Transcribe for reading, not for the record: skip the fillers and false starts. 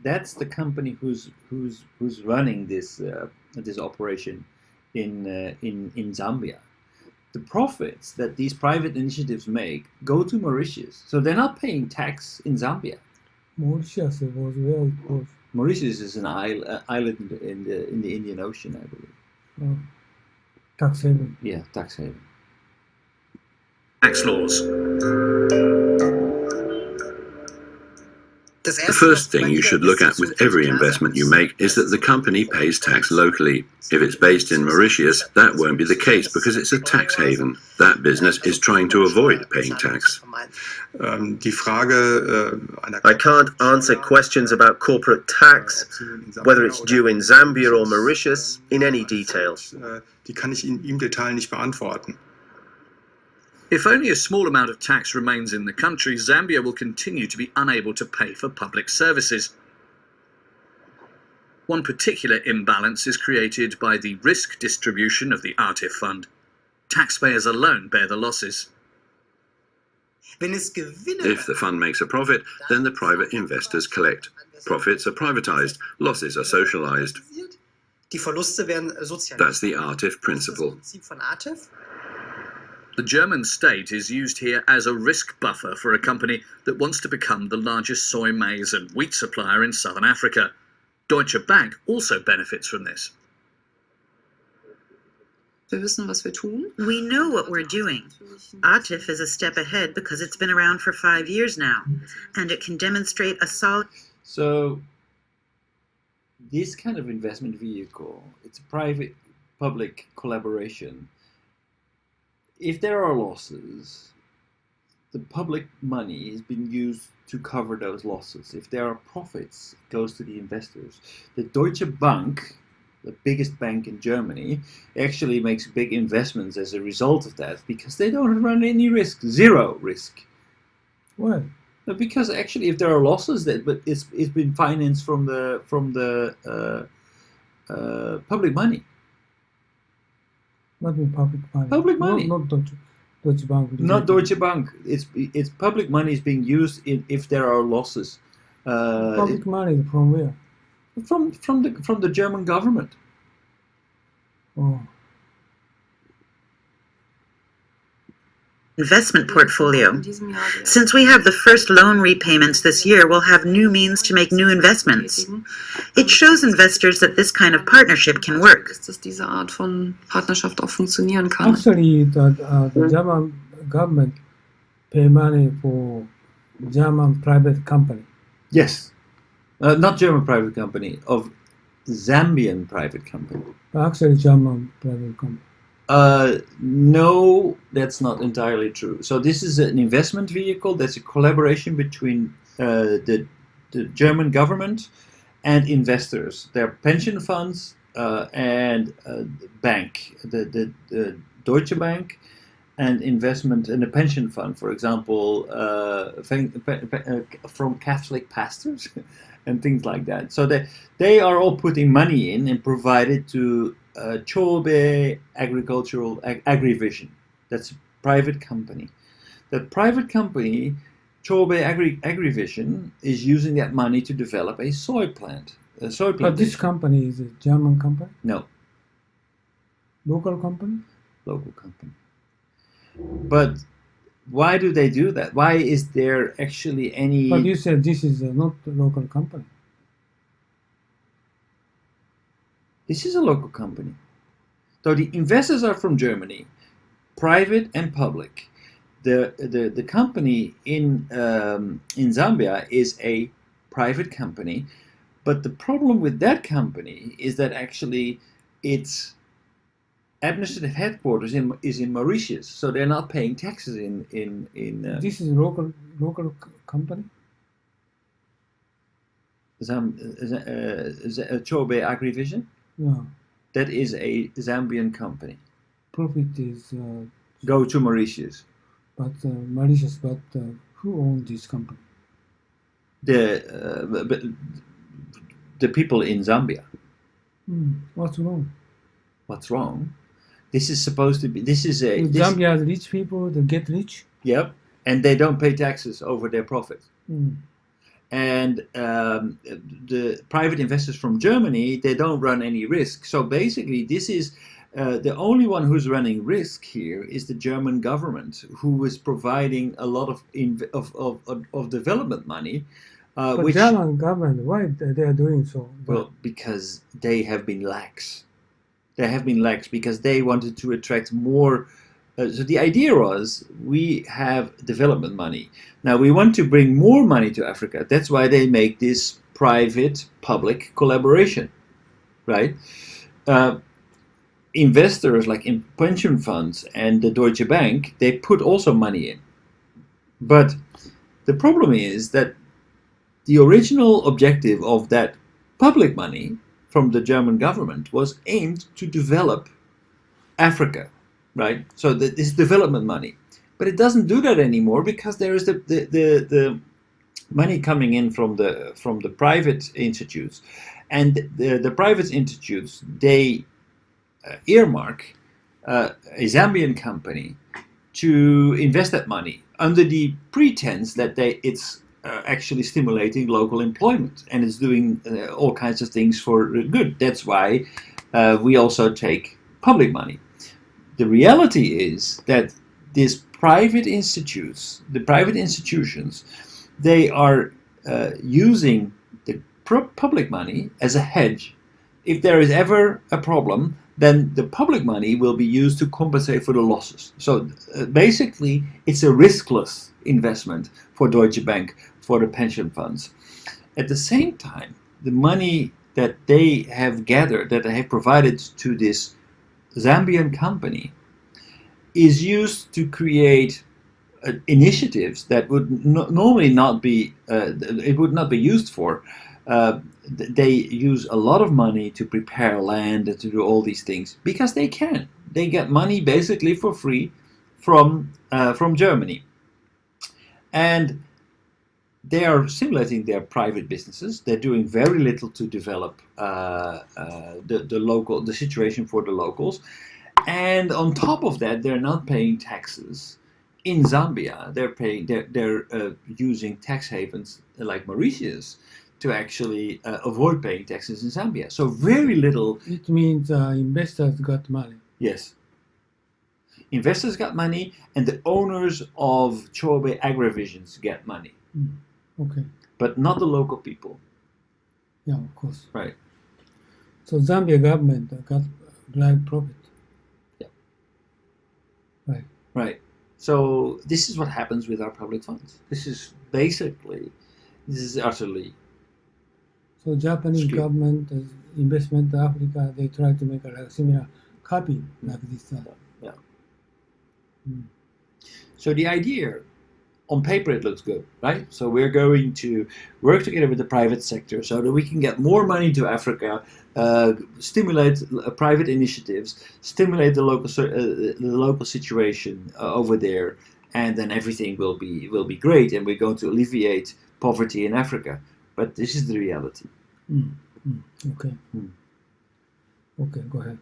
that's the company who's running this this operation in Zambia. The profits that these private initiatives make go to Mauritius, so they're not paying tax in Zambia. Mauritius was where it was. Mauritius is an island in the Indian Ocean, I believe. Tax haven. Yeah, tax haven. Tax laws. The first thing you should look at with every investment you make is that the company pays tax locally. If it's based in Mauritius, that won't be the case because it's a tax haven. That business is trying to avoid paying tax. I can't answer questions about corporate tax, whether it's due in Zambia or Mauritius, in any detail. If only a small amount of tax remains in the country, Zambia will continue to be unable to pay for public services. One particular imbalance is created by the risk distribution of the ARTIF fund. Taxpayers alone bear the losses. If the fund makes a profit, then the private investors collect. Profits are privatized, losses are socialized. That's the ARTIF principle. The German state is used here as a risk buffer for a company that wants to become the largest soy, maize and wheat supplier in southern Africa. Deutsche Bank also benefits from this. We know what we're doing. ATIF is a step ahead because it's been around for 5 years now, and it can demonstrate a solid... So, this kind of investment vehicle, it's a private-public collaboration. If there are losses, the public money is being used to cover those losses. If there are profits, it goes to the investors. The Deutsche Bank, the biggest bank in Germany, actually makes big investments as a result of that because they don't run any risk, zero risk. Why? Because actually, if there are losses, but it's been financed from the public money. Not in public money. Public money. Not Deutsche Bank. Not Deutsche Bank. It's public money is being used if there are losses. Public money from where? From the German government. Oh. investment portfolio. Since we have the first loan repayments this year, we'll have new means to make new investments. It shows investors that this kind of partnership can work. Actually, the German government pay money for German private company. Yes. Not German private company, of Zambian private company. Actually, German private company. No, that's not entirely true. So this is an investment vehicle that's a collaboration between the German government and investors. There are pension funds and bank, the Deutsche Bank, and investment in a pension fund, for example, from Catholic pastors and things like that. So they are all putting money in and provide it to Chobe Agricultural Agrivision. That's a private company. That private company, Chobe Agrivision, is using that money to develop a soy plant. But this company is a German company? No. Local company? Local company. But why do they do that? Why is there actually any... But you said this is not a local company. This is a local company. So the investors are from Germany, private and public. The company in Zambia is a private company, but the problem with that company is that actually its administrative headquarters is in Mauritius, so they're not paying taxes in This is a local company? Chobe Agrivision? Yeah. That is a Zambian company. Profit is... Go to Mauritius. But Mauritius, but who owns this company? The people in Zambia. What's wrong? What's wrong? This is supposed to be... This is a... Zambia has rich people, they get rich? Yep. And they don't pay taxes over their profits. and the private investors from Germany, they don't run any risk. So basically, this is the only one who's running risk here is the German government, who is providing a lot of development money. But Which, German government, why they are doing so? well, because they have been lax. They have been lax because they wanted to attract more. So the idea was, we have development money. Now we want to bring more money to Africa. That's why they make this private-public collaboration, right? Investors like in pension funds and the Deutsche Bank, they put also money in. But the problem is that the original objective of that public money from the German government was aimed to develop Africa, right? So this development money. But it doesn't do that anymore because there is the money coming in from the private institutes. And the private institutes, they earmark a Zambian company to invest that money under the pretense that it's actually stimulating local employment, and it's doing all kinds of things for good. That's why we also take public money. The reality is that these private institutes, the private institutions, they are using the public money as a hedge. If there is ever a problem, then the public money will be used to compensate for the losses. So basically, it's a riskless investment for Deutsche Bank, for the pension funds. At the same time, the money that they have gathered, that they have provided to this Zambian company, is used to create initiatives that would normally not be, it would not be used for. They use a lot of money to prepare land and to do all these things because they can. They get money basically for free from Germany, and they are stimulating their private businesses. They're doing very little to develop the situation for the locals, and on top of that, they're not paying taxes. In Zambia, they're using tax havens like Mauritius to actually avoid paying taxes in Zambia. So very little. It means investors got money. Yes. Investors got money, and the owners of Chobe Agrivisions get money. Okay. But not the local people. Yeah, of course. Right. So Zambia government got black profit. Yeah. Right. Right. So this is what happens with our public funds. This is utterly. So Japanese Skewed. government investment in Africa, they try to make a similar copy like this. Yeah. So the idea, on paper it looks good, right? So we're going to work together with the private sector so that we can get more money to Africa, stimulate private initiatives, stimulate the local situation over there, and then everything will be great, and we're going to alleviate poverty in Africa. But this is the reality. Okay. Okay, go ahead.